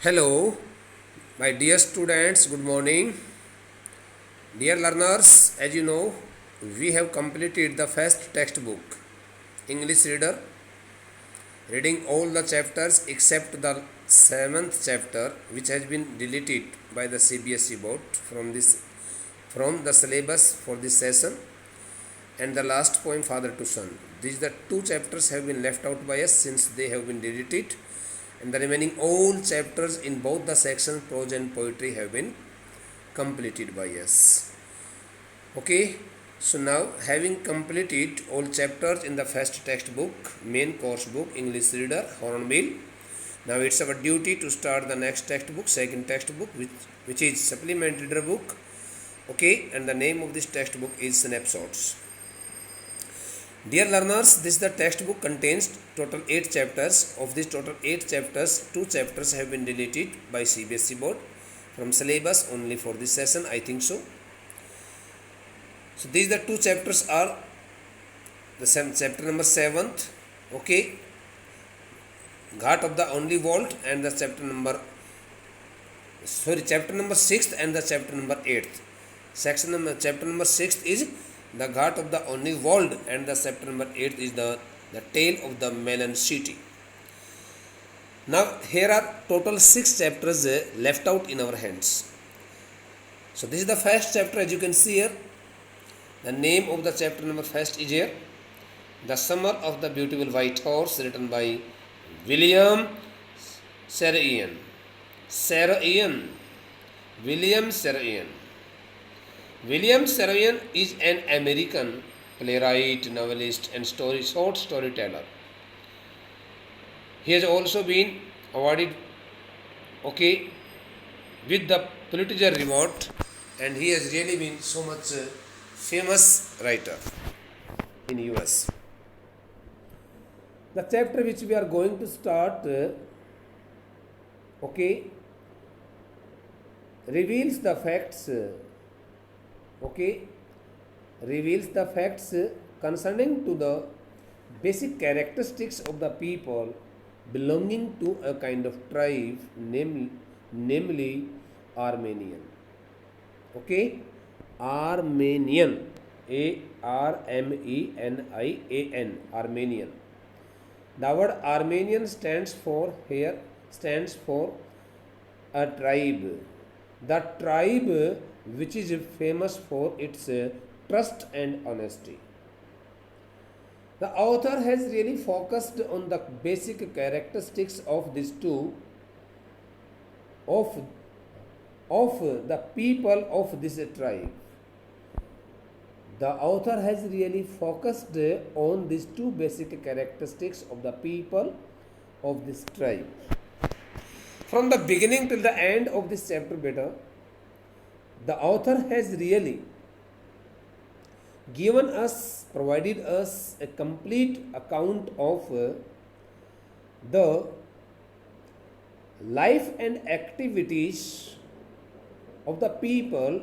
Hello, my dear students, good morning. Dear learners, as you know, we have completed the first textbook, English Reader, reading all the chapters except the seventh chapter, which has been deleted by the CBSE board from the syllabus for this session, and the last poem, Father to Son. These the two chapters have been left out by us since they have been deleted, and the remaining all chapters in both the sections, prose and poetry, have been completed by us. Okay, so now having completed all chapters in the first textbook, main course book, English Reader, Hornbill, now it's our duty to start the next textbook, second textbook, which is supplement reader book. Okay, and the name of this textbook is Snapshots. Dear learners, this the textbook contains total 8 chapters. Of these total 8 chapters, 2 chapters have been deleted by CBSE board from syllabus only for this session, I think so. So these the 2 chapters are the chapter number 7th, okay, Ghat of the Only Vault, and the chapter number 6th and the chapter number 8th. Chapter number 6th is the Ghat of the Only World, and the chapter number 8 is the Tale of the Melon City. Now here are total 6 chapters left out in our hands. So this is the first chapter, as you can see here. The name of the chapter number first is here, The Summer of the Beautiful White Horse, written by William Saroyan. William Saroyan. William Saroyan is an American playwright, novelist, and short storyteller. He has also been awarded, with the Pulitzer Reward, and he has really been so much famous writer in US. The chapter which we are going to start, reveals the facts. Reveals the facts concerning to the basic characteristics of the people belonging to a kind of tribe, namely Armenian. Armenian, Armenian, Armenian. The word Armenian stands for a tribe. The tribe which is famous for its trust and honesty. The author has really focused on the basic characteristics of these two of the people of this tribe. The author has really focused on these two basic characteristics of the people of this tribe. From the beginning till the end of this chapter, the author has really provided us a complete account of the life and activities of the people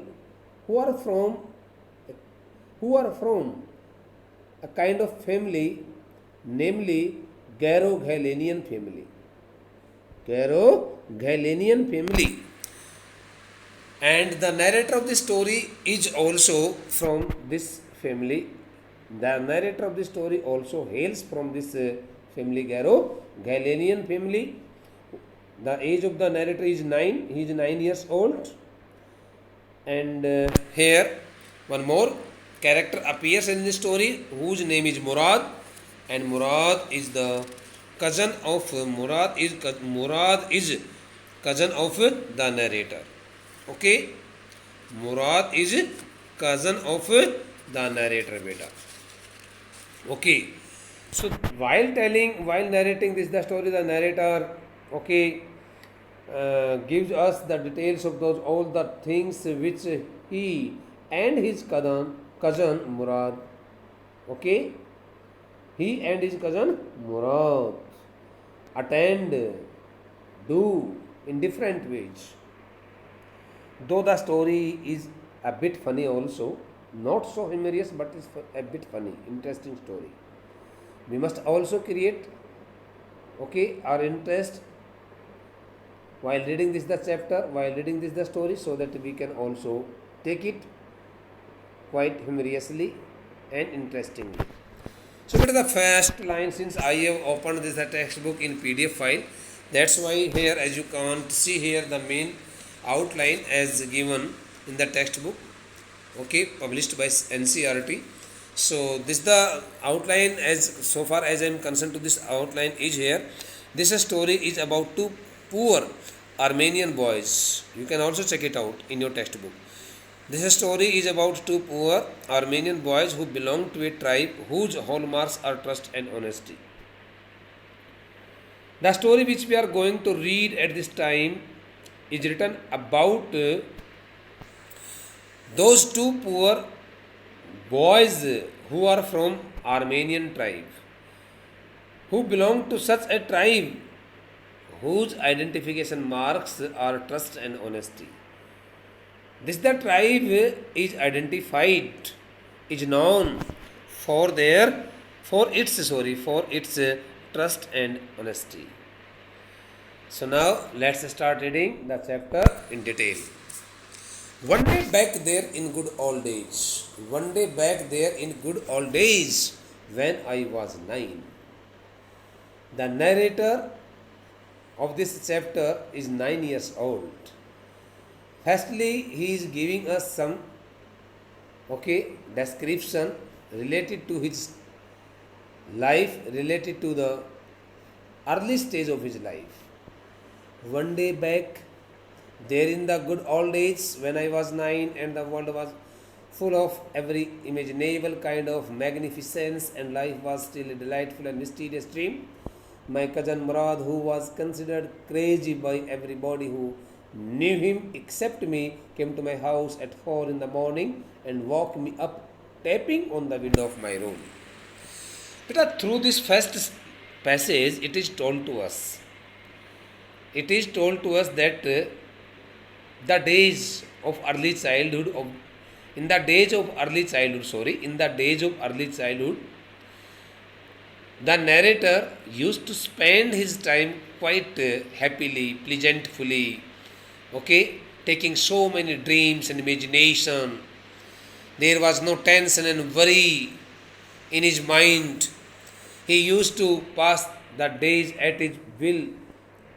who are from a kind of family, namely Garo-Ghalenian family. Garo-Ghalenian family. And the narrator of the story is also from this family. The narrator of the story also hails from this family, Garo-Ghalenian family. The age of the narrator is 9. He is 9 years old. And here one more character appears in the story, whose name is Murad. And Murad is cousin of the narrator. Murad is cousin of the narrator, beta. So while narrating the story, the narrator, gives us the details of all the things which he and his cousin Murad, he and his cousin Murad attend, do in different ways. Though the story is a bit funny also, not so humorous, but it's a bit funny, interesting story. We must also create, our interest while reading this the chapter, while reading this the story, so that we can also take it quite humorously and interestingly. So what is the first line? Since I have opened this textbook in PDF file, that's why here, as you can't see here, the main outline as given in the textbook, okay, published by NCERT. So this the outline, as so far as I am concerned to this outline is here. This story is about two poor Armenian boys. You can also check it out in your textbook. This story is about two poor Armenian boys who belong to a tribe whose hallmarks are trust and honesty. The story which we are going to read at this time is written about those two poor boys who are from Armenian tribe, who belong to such a tribe whose identification marks are trust and honesty. This the tribe is identified, is known for its trust and honesty. So now let's start reading the chapter in detail. One day back there in good old days. One day back there in good old days when I was 9. The narrator of this chapter is 9 years old. Firstly, he is giving us some description related to his life, related to the early stage of his life. One day back, there in the good old days when I was 9 and the world was full of every imaginable kind of magnificence and life was still a delightful and mysterious dream, my cousin Murad, who was considered crazy by everybody who knew him except me, came to my house at 4 in the morning and woke me up, tapping on the window of my room. But through this first passage, it is told to us that the days of early childhood, in the days of early childhood, the narrator used to spend his time quite happily, pleasantly, taking so many dreams and imagination. There was no tension and worry in his mind. He used to pass the days at his will,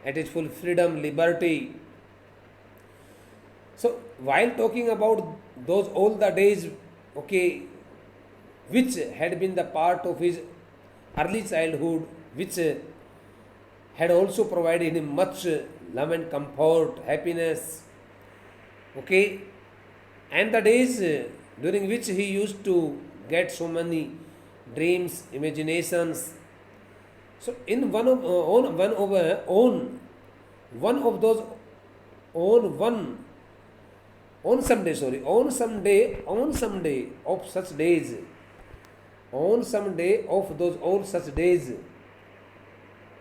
at his full freedom, liberty. So while talking about those all the days, which had been the part of his early childhood, which had also provided him much love and comfort, happiness, and the days during which he used to get so many dreams, imaginations. So in one of those on some day of such days, on some day of those all such days,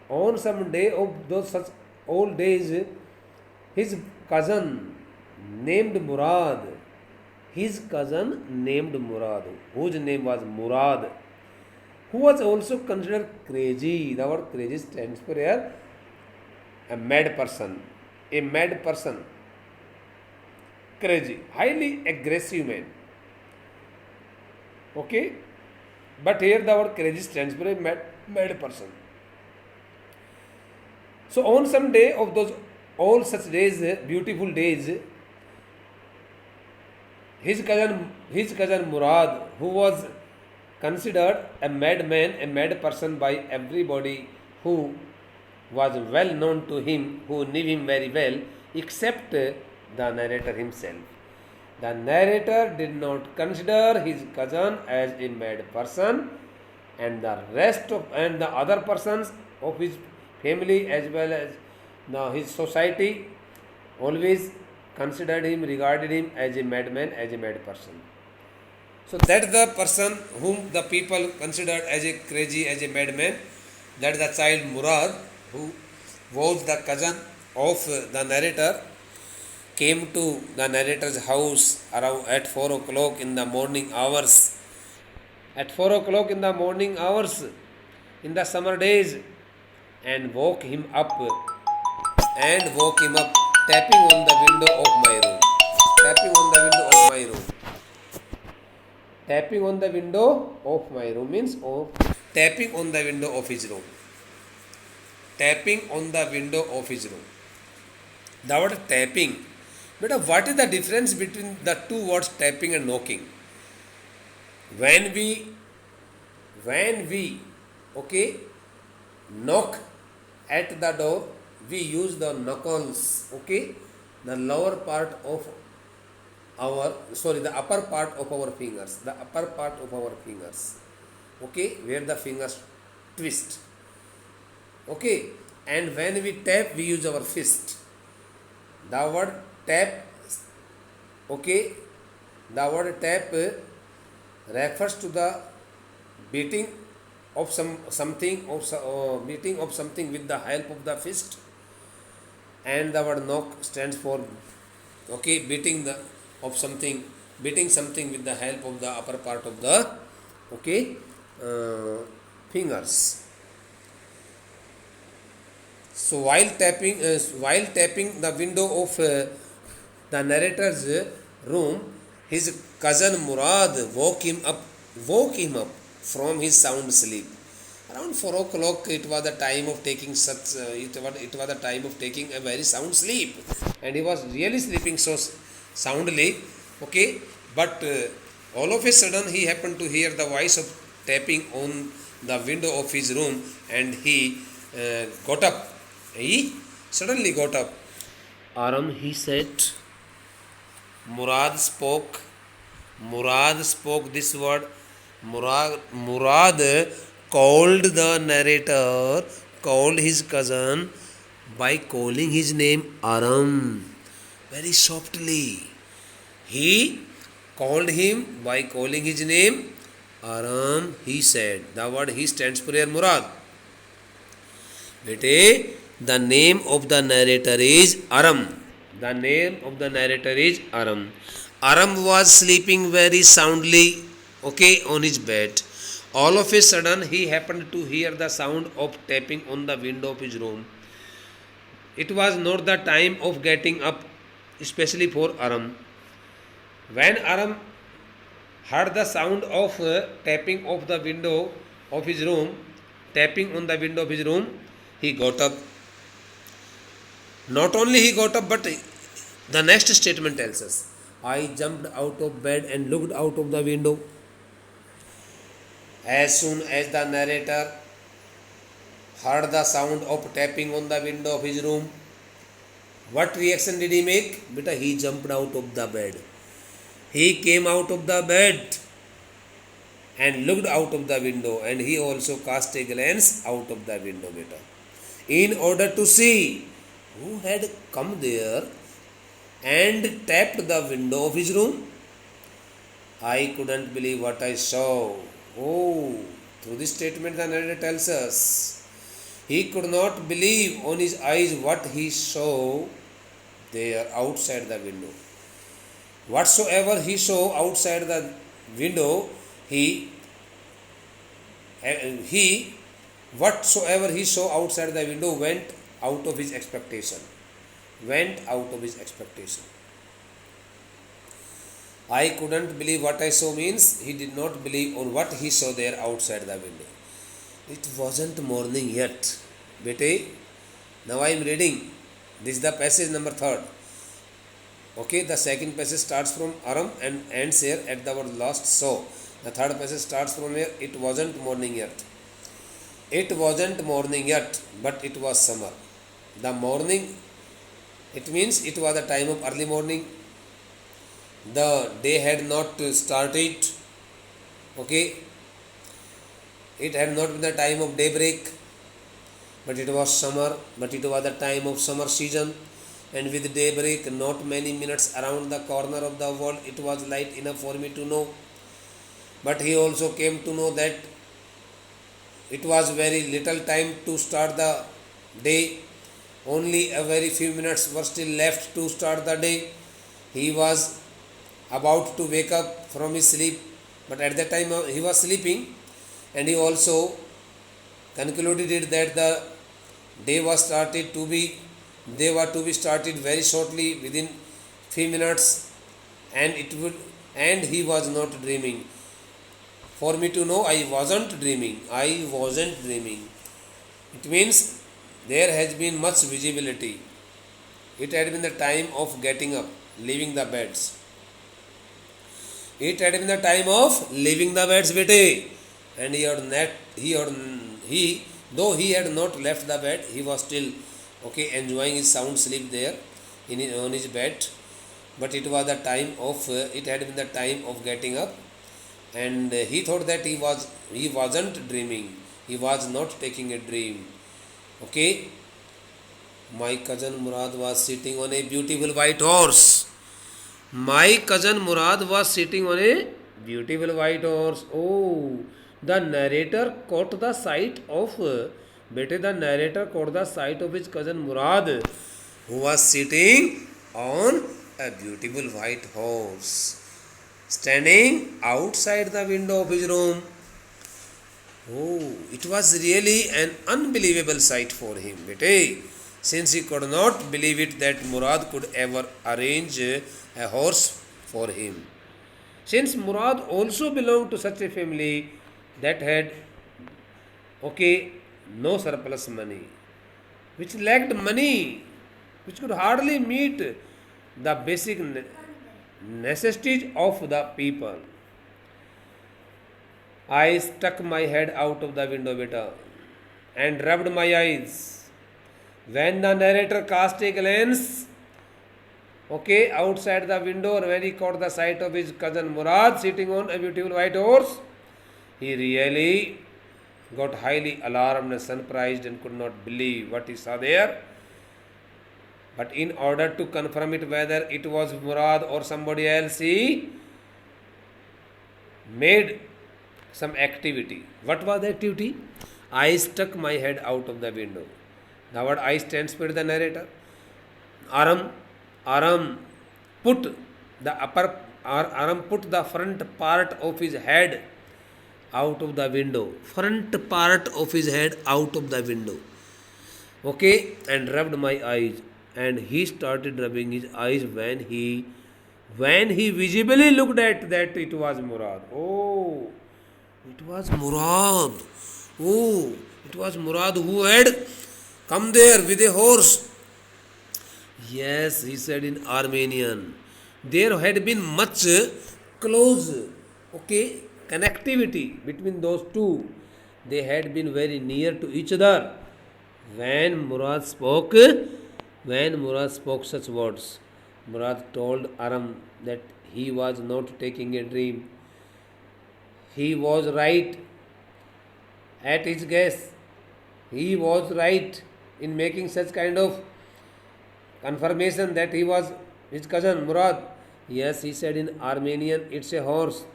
on some day of those such old days, his cousin named Murad, whose name was Murad, who was also considered crazy. The word crazy stands for here a mad person, crazy, highly aggressive man. But here the word crazy stands for a mad person. So on some day of those all such days, beautiful days, his cousin Murad, who was considered a madman, a mad person by everybody who was well known to him, who knew him very well, except the narrator himself. The narrator did not consider his cousin as a mad person, and the other persons of his family as well as his society always regarded him as a madman, as a mad person. So that the person whom the people considered as a crazy, as a madman, that the child Murad, who was the cousin of the narrator, came to the narrator's house around at 4 o'clock in the morning hours. At 4 o'clock in the morning hours in the summer days, and woke him up, and woke him up, tapping on the window of my room. Tapping on the window of my room. Tapping on the window of my room means tapping on the window of his room. Tapping on the window of his room. The word tapping. But what is the difference between the two words tapping and knocking? When we okay knock at the door, we use the knuckles, okay, the lower part of the upper part of our fingers, okay, where the fingers twist, okay, and when we tap, we use our fist. The word tap, okay, the word tap refers to the beating of beating of something with the help of the fist, and the word knock stands for okay beating something with the help of the upper part of the okay fingers. So while tapping the window of the narrator's room, his cousin Murad woke him up from his sound sleep. Around 4 o'clock, it was the time of taking it was the time of taking a very sound sleep, and he was really sleeping so soundly. Okay, but all of a sudden he happened to hear the voice of tapping on the window of his room, and he got up. He suddenly got up. Aram, he said. Murad spoke. Murad spoke this word. Murad called the narrator, called his cousin by calling his name Aram very softly. He called him by calling his name Aram, he said. The word he stands for here Murad. Bete, the name of the narrator is Aram. The name of the narrator is Aram. Aram was sleeping very soundly, okay, on his bed. All of a sudden, he happened to hear the sound of tapping on the window of his room. It was not the time of getting up, especially for Aram. When Aram heard the sound of tapping of the window of his room, tapping on the window of his room, he got up. Not only he got up, but the next statement tells us, I jumped out of bed and looked out of the window. As soon as the narrator heard the sound of tapping on the window of his room, what reaction did he make? Beta, he jumped out of the bed. He came out of the bed and looked out of the window, and he also cast a glance out of the window, beta, in order to see who had come there and tapped the window of his room. I couldn't believe what I saw. Oh, through this statement the narrator tells us he could not believe on his eyes what he saw there outside the window. Whatsoever he saw outside the window, whatsoever he saw outside the window went out of his expectation. I couldn't believe what I saw means he did not believe on what he saw there outside the window. It wasn't morning yet. Bete, now I am reading. This is the passage number 3rd. Okay, the second passage starts from Aram and ends here at the word last saw. The third passage starts from here. It wasn't morning yet. It wasn't morning yet, but it was summer. The morning, it means it was the time of early morning. The day had not started. Okay, it had not been the time of daybreak, but it was summer. But it was the time of summer season, and with daybreak, not many minutes around the corner of the world, it was light enough for me to know. But he also came to know that it was very little time to start the day. Only a very few minutes were still left to start the day. He was about to wake up from his sleep, but at that time he was sleeping, and he also concluded that the day was started to be They were to be started very shortly within few minutes, and it would, and he was not dreaming. For me to know, I wasn't dreaming. I wasn't dreaming. It means there has been much visibility. It had been the time of getting up, leaving the beds. It had been the time of leaving the beds, bete. And he, though he had not left the bed, he was still enjoying his sound sleep there on his bed. But it was the time of it had been the time of getting up, and he thought that he wasn't dreaming. He was not taking a dream. Okay, my cousin Murad was sitting on a beautiful white horse. My cousin Murad was sitting on a beautiful white horse. Oh, the narrator caught the sight of, the narrator caught the sight of his cousin Murad, who was sitting on a beautiful white horse, standing outside the window of his room. Oh, it was really an unbelievable sight for him, bete, since he could not believe it that Murad could ever arrange a horse for him. Since Murad also belonged to such a family that had, no surplus money, which lacked money, which could hardly meet the basic necessities of the people. I stuck my head out of the window, beta, and rubbed my eyes. When the narrator cast a glance, outside the window, when he caught the sight of his cousin Murad sitting on a beautiful white horse, he really got highly alarmed and surprised and could not believe what he saw there. But in order to confirm it whether it was Murad or somebody else, he made some activity. What was the activity? I stuck my head out of the window. The word I stands for the narrator. Aram put the front part of his head out of the window. Front part of his head out of the window. And rubbed my eyes. And he started rubbing his eyes when he visibly looked at that it was Murad. Oh, it was Murad. Oh, it was Murad who had come there with a horse. Yes, he said in Armenian. There had been much close, connectivity between those two. They had been very near to each other. When Murad spoke such words, Murad told Aram that he was not taking a dream. He was right at his guess. He was right in making such kind of confirmation that he was his cousin Murad. Yes, he said in Armenian, it's a horse.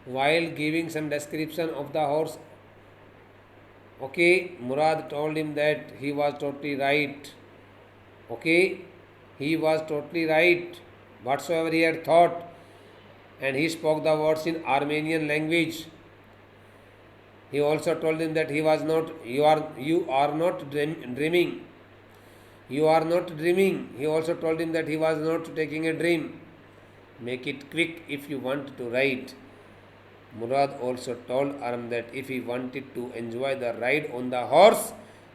While giving some description of the horse, Murad told him that he was totally right. He was totally right. Whatsoever he had thought, and he spoke the words in Armenian language. He also told him that you are not dreaming. You are not dreaming. He also told him that he was not taking a dream. Make it quick if you want to ride. Murad also told Aram that if he wanted to enjoy the ride on the horse,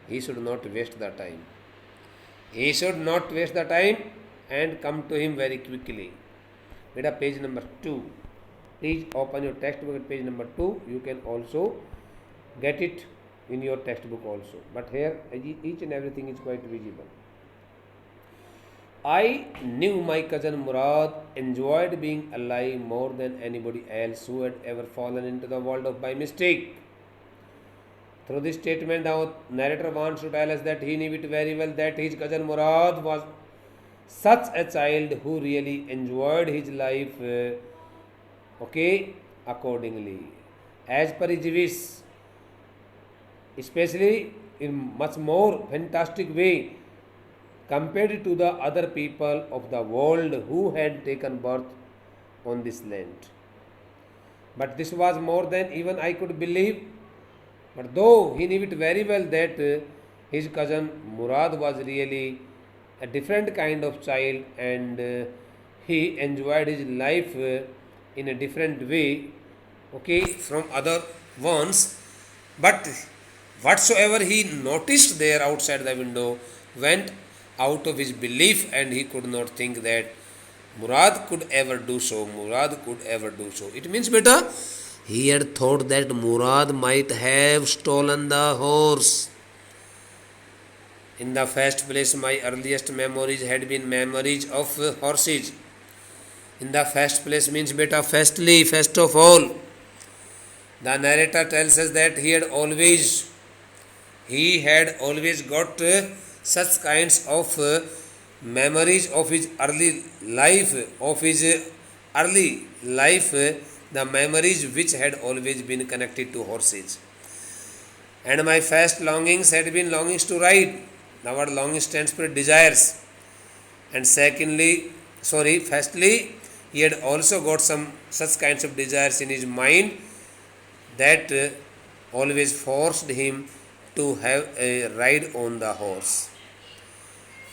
he should not waste the time. He should not waste the time and come to him very quickly. Beta, page number 2. Please open your textbook at page number 2. You can also get it in your textbook also. But here each and everything is quite visible. I knew my cousin Murad enjoyed being alive more than anybody else who had ever fallen into the world by mistake. Through this statement, the narrator wants to tell us that he knew it very well that his cousin Murad was such a child who really enjoyed his life accordingly, as per his wish, especially in much more fantastic way compared to the other people of the world who had taken birth on this land. But this was more than even I could believe. But though he knew it very well that his cousin Murad was really a different kind of child, and he enjoyed his life in a different way, okay, from other ones. But whatsoever he noticed there outside the window went out of his belief, and he could not think that Murad could ever do so. Murad could ever do so. It means, beta, he had thought that Murad might have stolen the horse. In the first place, my earliest memories had been memories of horses. In the first place means, beta, firstly, first of all, the narrator tells us that he had always got such kinds of memories of his early life, the memories which had always been connected to horses. And my first longings had been longings to ride. The word longing stands for desires. And firstly, he had also got some such kinds of desires in his mind that always forced him to have a ride on the horse.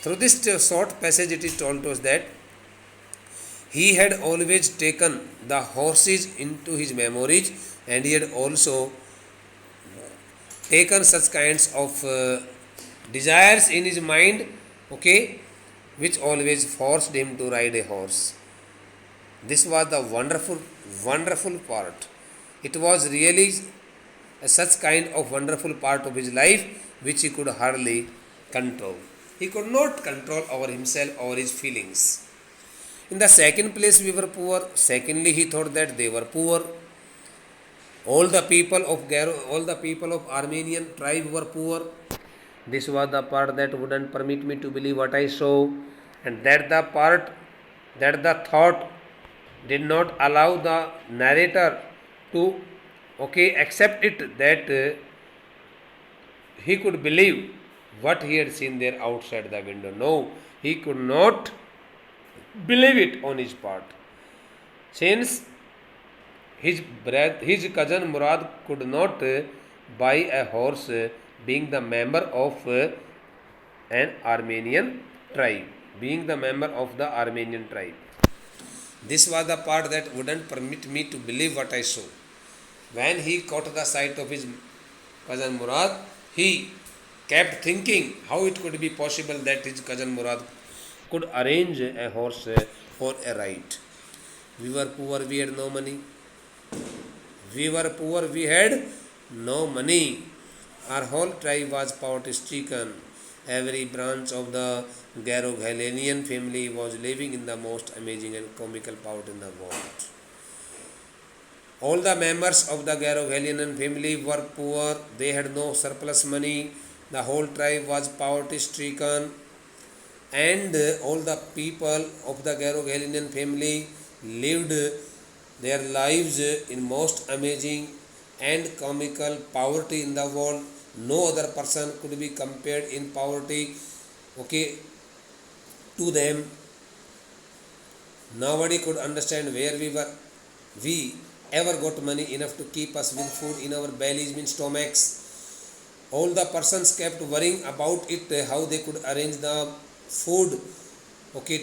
Through this short passage, it is told to us that he had always taken the horses into his memories, and he had also taken such kinds of desires in his mind, okay, which always forced him to ride a horse. This was the wonderful part. It was really such kind of wonderful part of his life which he could hardly control. He could not control over himself or his feelings. In the second place, we were poor. Secondly, he thought that they were poor. All the people of Armenian tribe were poor. This was the part that wouldn't permit me to believe what I saw, and that the thought did not allow the narrator to accept it, that he could believe what he had seen there outside the window. No, he could not believe it on his part, since his cousin Murad could not buy a horse, being the member of an Armenian tribe, being the member of the Armenian tribe. This was the part that wouldn't permit me to believe what I saw. When he caught the sight of his cousin Murad, he kept thinking how it could be possible that his cousin Murad could arrange a horse for a ride. We were poor, we had no money. We were poor, we had no money. Our whole tribe was poverty stricken. Every branch of the Garoghalenian family was living in the most amazing and comical poverty in the world. All the members of the Garoghalenian family were poor. They had no surplus money. The whole tribe was poverty stricken, and all the people of the Garoghalenian family lived their lives in most amazing and comical poverty in the world. No other person could be compared in poverty, to them. Nobody could understand where we ever got money enough to keep us with food in our bellies, means stomachs. All the persons kept worrying about it, how they could arrange the food,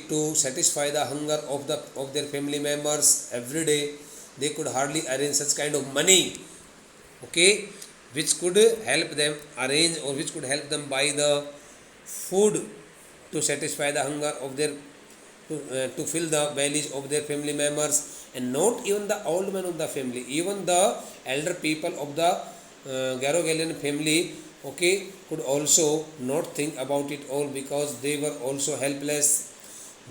to satisfy the hunger of their family members every day. They could hardly arrange such kind of money, which could help them arrange, or which could help them buy the food to satisfy the hunger of their to fill the bellies of their family members. And not even the old men of the family, even the elder people of the Garoghalenian family, could also not think about it all, because they were also helpless.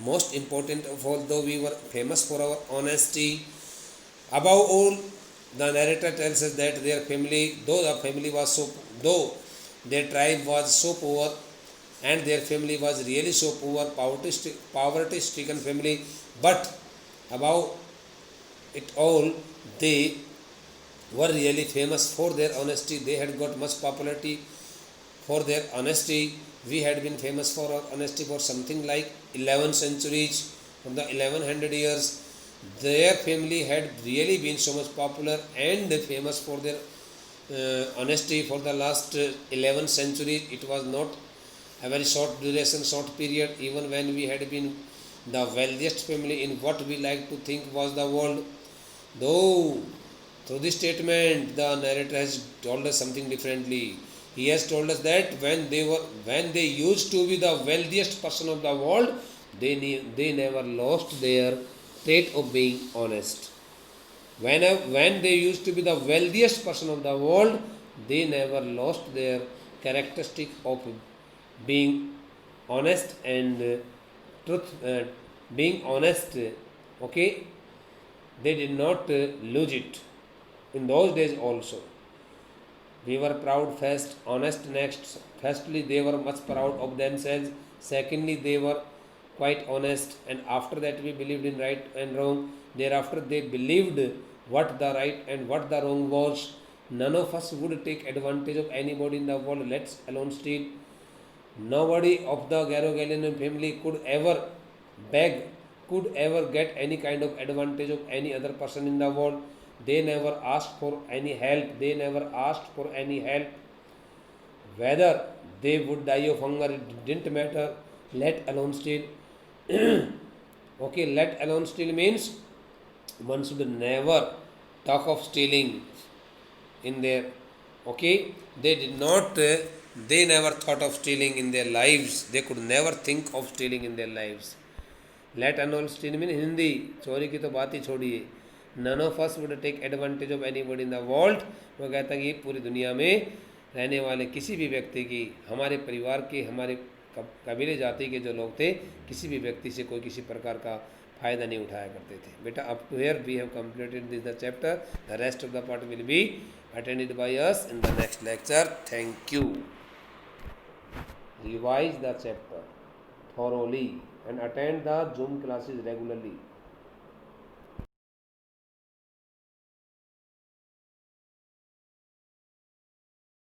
Most important of all, though we were famous for our honesty, above all, the narrator tells us that their tribe was so poor, and their family was really so poor, poverty stricken family, but above it all, they were really famous for their honesty. They had got much popularity for their honesty. We had been famous for our honesty for something like 11 centuries. From the 1100 years, their family had really been so much popular and famous for their honesty for the last 11 centuries. It was not a very short duration, short period, even when we had been the wealthiest family in what we like to think was the world. Though through this statement, the narrator has told us something differently. He has told us that when they used to be the wealthiest person of the world, they never lost their trait of being honest. When they used to be the wealthiest person of the world, they never lost their characteristic of being honest and being honest. Okay, they did not lose it in those days also. We were proud first, honest next. Firstly, they were much proud of themselves. Secondly, they were quite honest, and after that, we believed in right and wrong. Thereafter, they believed what the right and what the wrong was. None of us would take advantage of anybody in the world, let alone steal. Nobody of the Garogalian family could ever beg, could ever get any kind of advantage of any other person in the world. They never asked for any help. They never asked for any help. Whether they would die of hunger, it didn't matter, let alone steal. Okay, let alone steal means one should never talk of stealing in their, okay, they did not they never thought of stealing in their lives. They could never think of stealing in their lives. Let alone steal mean Hindi चोरी की तो बात ही छोड़िए. None of us would take advantage of anybody in the world. वो कहता है कि पूरी दुनिया में रहने वाले किसी भी व्यक्ति की, हमारे परिवार के, हमारे कबीले जाति के जो लोग थे, किसी भी व्यक्ति से कोई किसी प्रकार का फ़ायदा नहीं उठाया करते थे. बेटा, up to here we have completed this the chapter. The rest of the part will be attended by us in the next lecture. Thank you. Revise the chapter thoroughly and attend the Zoom classes regularly.